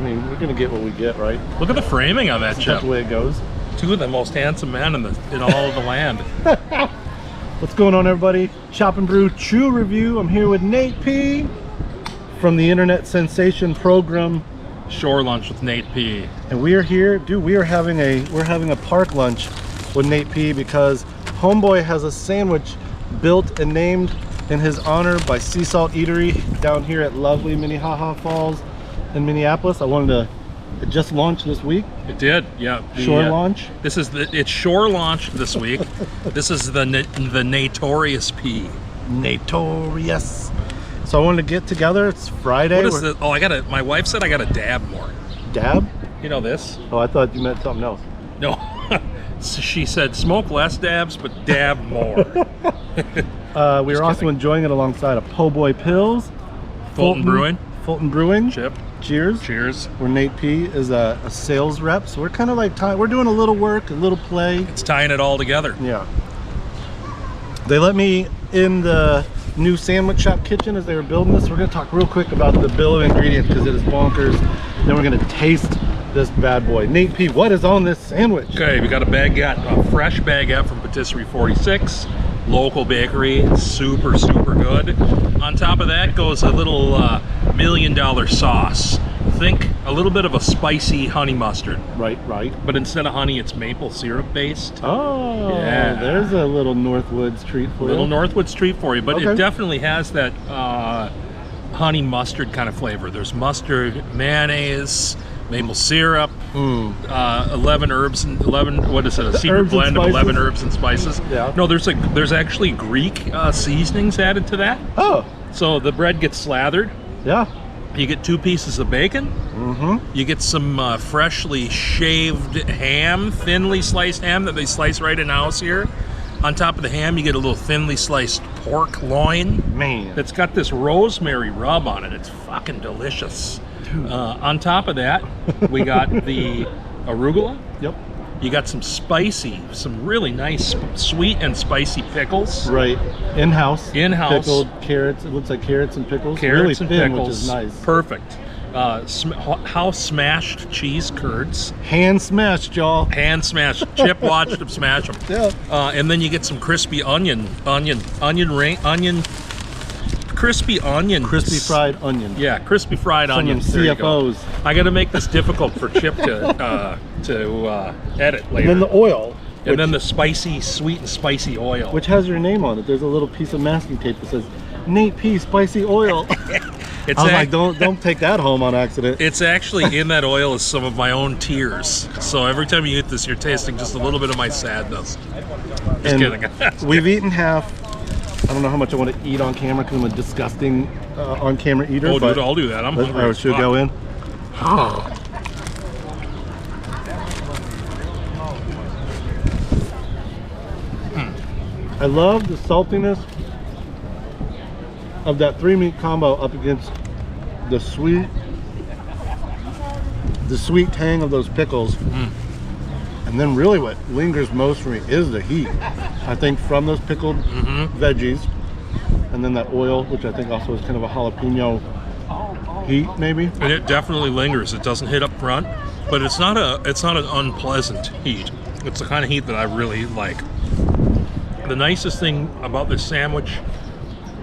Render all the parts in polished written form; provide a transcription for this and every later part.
mean, we're gonna get what we get, right? Look at the framing on that chip. That's the way it goes. Two of the most handsome men in all of the land. What's going on, everybody? Chop and Brew Chew Review. I'm here with Nate P from the internet sensation program Shorelunch with Nate P. And we are here, dude. We're having a park lunch with Nate P because homeboy has a sandwich built and named in his honor by Sea Salt Eatery down here at lovely Minnehaha Falls in Minneapolis. It just launched this week. It did, yeah. Shorelunch. It's Shorelunch this week. This is the Nateorious P. Nateorious. So I wanted to get together. It's Friday. What is it? Oh, my wife said I gotta dab more. Dab? You know this? Oh, I thought you meant something else. No. She said smoke less dabs, but dab more. We were also enjoying it alongside of Po' Boy Pills. Fulton Brewing. Chip. Cheers. Cheers. Where Nate P is a sales rep. So we're kind of like, we're doing a little work, a little play. It's tying it all together. Yeah. They let me in the new sandwich shop kitchen as they were building this. We're going to talk real quick about the bill of ingredients because it is bonkers. Then we're going to taste this bad boy. Nate P, what is on this sandwich? Okay, we got a fresh baguette from Patisserie 46, local bakery, super good. On top of that goes a little $1 million sauce. Think a little bit of a spicy honey mustard. Right. But instead of honey, it's maple syrup based. Oh, yeah. There's a little Northwoods treat for you. Little Northwoods treat for you, but it definitely has that honey mustard kind of flavor. There's mustard, mayonnaise, maple syrup, 11 herbs and 11, what is it, a secret blend of 11 herbs and spices. Yeah. No, there's actually Greek seasonings added to that. Oh. So the bread gets slathered. Yeah. You get 2 pieces of bacon. You get some freshly shaved ham, thinly sliced ham that they slice right in-house here. On top of the ham, you get a little thinly sliced pork loin. Man. That's got this rosemary rub on it. It's fucking delicious. On top of that, we got the arugula. Yep. You got some really nice sweet and spicy pickles. Right. In-house. Pickled carrots. It looks like carrots and pickles. Carrots really and thin, pickles. Which is nice. Perfect. House smashed cheese curds. Hand smashed, y'all. Hand smashed. Chip watched them smash them. Yeah. And then you get some crispy crispy fried onion. Yeah, crispy fried onion. CFOs. I got to make this difficult for Chip to edit later. And then the oil. And then the sweet and spicy oil. Which has your name on it. There's a little piece of masking tape that says, Nate P, spicy oil. I was like, don't take that home on accident. It's actually in that oil is some of my own tears. So every time you eat this, you're tasting just a little bit of my sadness. Just kidding. We've eaten half. I don't know how much I want to eat on camera because I'm a disgusting on-camera eater. Oh, dude, I'll do that. I'm hungry. Oh, should we go in? Oh. I love the saltiness of that 3-meat combo up against the sweet tang of those pickles. And then really what lingers most for me is the heat. I think from those pickled veggies, and then that oil, which I think also is kind of a jalapeno heat, maybe. And it definitely lingers. It doesn't hit up front, but it's not an unpleasant heat. It's the kind of heat that I really like. The nicest thing about this sandwich,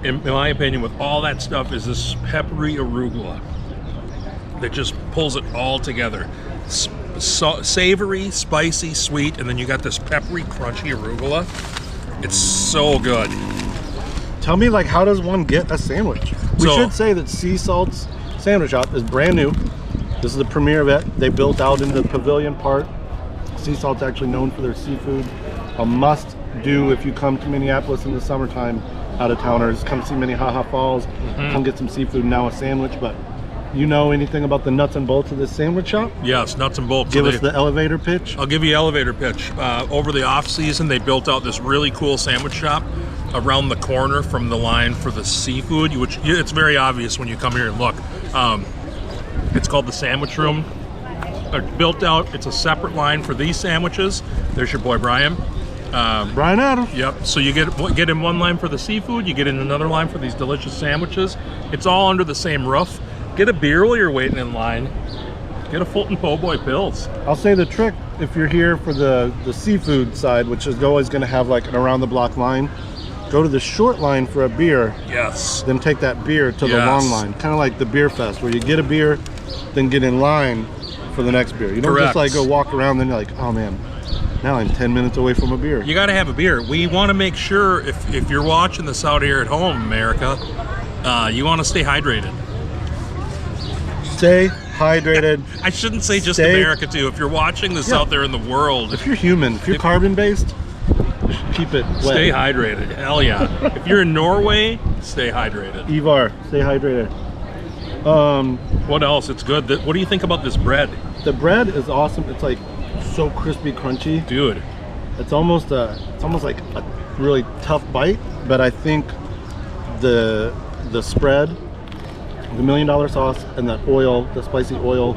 in my opinion, with all that stuff, is this peppery arugula that just pulls it all together. Savory, spicy, sweet, and then you got this peppery, crunchy arugula. It's so good. Tell me, like, how does one get a sandwich? We should say that Sea Salt's sandwich shop is brand new. This is the premiere of it. They built out in the pavilion part. Sea Salt's actually known for their seafood. A must do if you come to Minneapolis in the summertime, out of towners. Come see Minnehaha Falls. Come get some seafood, now a sandwich. But you know anything about the nuts and bolts of this sandwich shop? Yes, nuts and bolts. Give us the elevator pitch. I'll give you elevator pitch. Over the off season, they built out this really cool sandwich shop around the corner from the line for the seafood, which it's very obvious when you come here and look. It's called the Sandwich Room. Built out. It's a separate line for these sandwiches. There's your boy Brian. Brian Adams. Yep. So you get in one line for the seafood, you get in another line for these delicious sandwiches. It's all under the same roof. Get a beer while you're waiting in line. Get a Fulton Po' Boy Pils. I'll say the trick, if you're here for the seafood side, which is always going to have like an around the block line, go to the short line for a beer. Yes. Then take that beer to the long line. Kind of like the beer fest, where you get a beer, then get in line for the next beer. You don't just like go walk around, then you're like, oh man, now I'm 10 minutes away from a beer. You got to have a beer. We want to make sure, if you're watching this out here at home, America, you want to stay hydrated. Stay hydrated. I shouldn't say just America too. If you're watching this out there in the world, if you're human, if you're carbon based, keep it wet. Stay hydrated. Hell yeah. If you're in Norway, stay hydrated. Ivar, stay hydrated. What else? It's good. What do you think about this bread? The bread is awesome. It's like so crispy, crunchy, dude. It's almost like a really tough bite, but I think the spread, the $1 million sauce, and the oil, the spicy oil,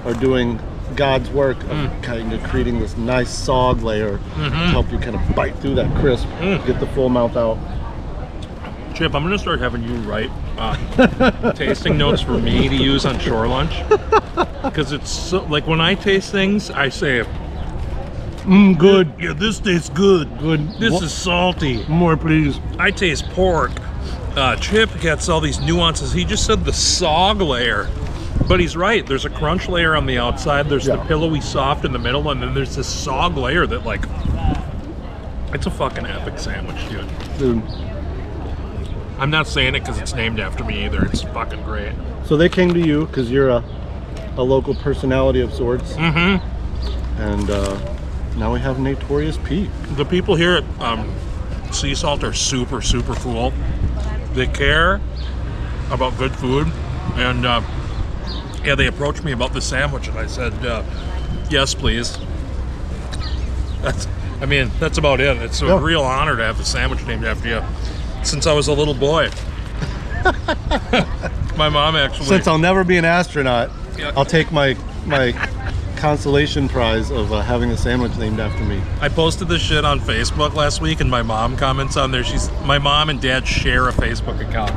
are doing God's work of kind of creating this nice sog layer to help you kind of bite through that crisp, get the full mouth out. Chip, I'm gonna start having you write tasting notes for me to use on Shorelunch, because it's so, like when I taste things, I say, good. Yeah, this tastes good. Good. This is salty. More, please. I taste pork. Chip gets all these nuances. He just said the sog layer, but he's right. There's a crunch layer on the outside. There's the pillowy soft in the middle, and then there's this sog layer that, like, it's a fucking epic sandwich, dude. I'm not saying it because it's named after me either. It's fucking great. So they came to you because you're a local personality of sorts. And now we have Nateorious P. The people here at Sea Salt are super, super cool. They care about good food. And yeah, they approached me about the sandwich, and I said, yes, please. That's about it. It's a real honor to have the sandwich named after you. Since I was a little boy. My mom actually... Since I'll never be an astronaut, I'll take my consolation prize of having a sandwich named after me. I posted this shit on Facebook last week, and my mom comments on there. My mom and dad share a Facebook account.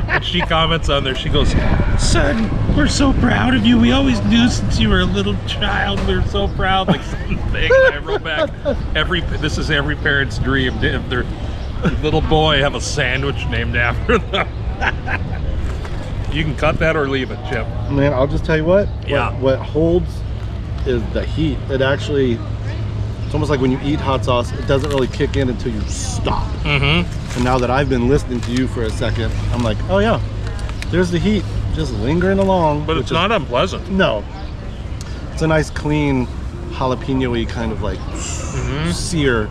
And she comments on there, she goes, son, we're so proud of you. We always knew since you were a little child. We were so proud. Like something. And I wrote back, this is every parent's dream. If their little boy have a sandwich named after them. You can cut that or leave it, Chip. Man, I'll just tell you what. Yeah. What holds is the heat. It's almost like when you eat hot sauce, it doesn't really kick in until you stop. And now that I've been listening to you for a second, I'm like, oh yeah, there's the heat just lingering along. But it's not unpleasant. No. It's a nice, clean, jalapeno-y kind of like sear,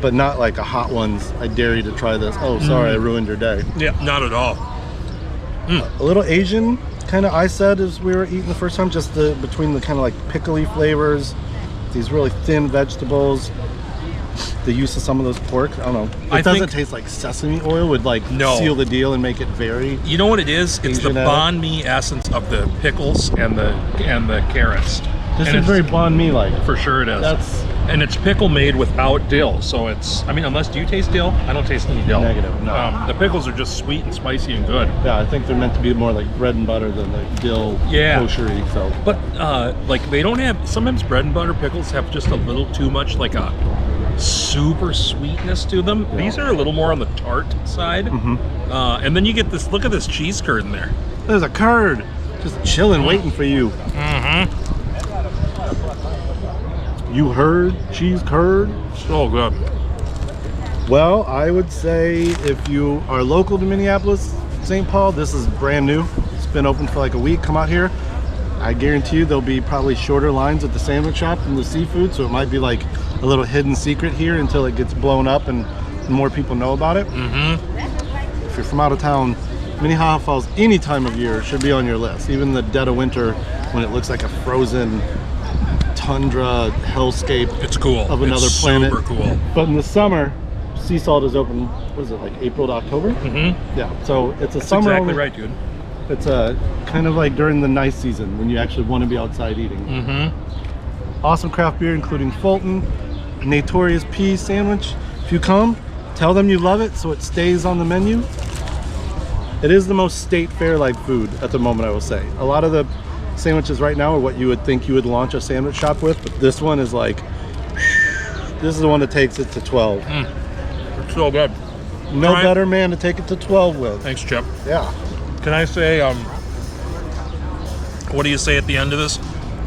but not like a hot one's, I dare you to try this. Oh, sorry, I ruined your day. Yeah, not at all. A little Asian, kind of, I said as we were eating the first time, just between the kind of like pickly flavors, these really thin vegetables, the use of some of those pork. I don't know. It doesn't taste like sesame oil would like seal the deal and make it very. You know what it is? It's the banh mi essence of the pickles and the carrots. This is very banh mi like. For sure it is. And it's pickle made without dill, so it's, unless, do you taste dill? I don't taste any dill. Negative, no. The pickles are just sweet and spicy and good. Yeah, I think they're meant to be more like bread and butter than like dill kosher-y, so. But, like, they don't have, sometimes bread and butter pickles have just a little too much, like a super sweetness to them. Yeah. These are a little more on the tart side. And then you get this, look at this cheese curd in there. There's a curd, just chilling, waiting for you. You heard cheese curd? So good. Well, I would say if you are local to Minneapolis, St. Paul, this is brand new. It's been open for like a week. Come out here. I guarantee you there'll be probably shorter lines at the sandwich shop than the seafood, so it might be like a little hidden secret here until it gets blown up and more people know about it. If you're from out of town, Minnehaha Falls any time of year should be on your list. Even the dead of winter when it looks like a frozen tundra hellscape. It's cool. Of another planet. Super cool. But in the summer, Sea Salt is open. What is it, like April to October? Yeah. So it's a summer. Exactly right, dude. It's a kind of like during the nice season when you actually want to be outside eating. Awesome craft beer, including Fulton, Nateorious P sandwich. If you come, tell them you love it so it stays on the menu. It is the most state fair like food at the moment, I will say. A lot of the sandwiches right now are what you would think you would launch a sandwich shop with, but this one is like, this is the one that takes it to 12. It's so good. No better man to take it to 12 with. Thanks, Chip. Yeah. Can I say, what do you say at the end of this?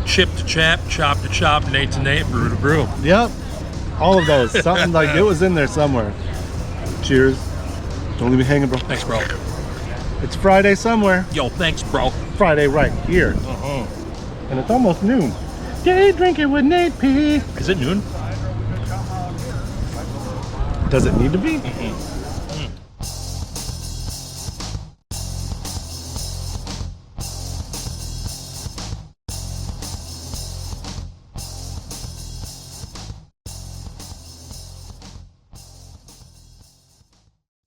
Chip to chap, chop to chop, Nate to Nate, brew to brew. Yep. All of those. Something like it was in there somewhere. Cheers. Don't leave me hanging, bro. Thanks, bro. It's Friday somewhere. Yo, thanks, bro. Friday right here. And it's almost noon. Day drinking with Nate P. Is it noon? Does it need to be?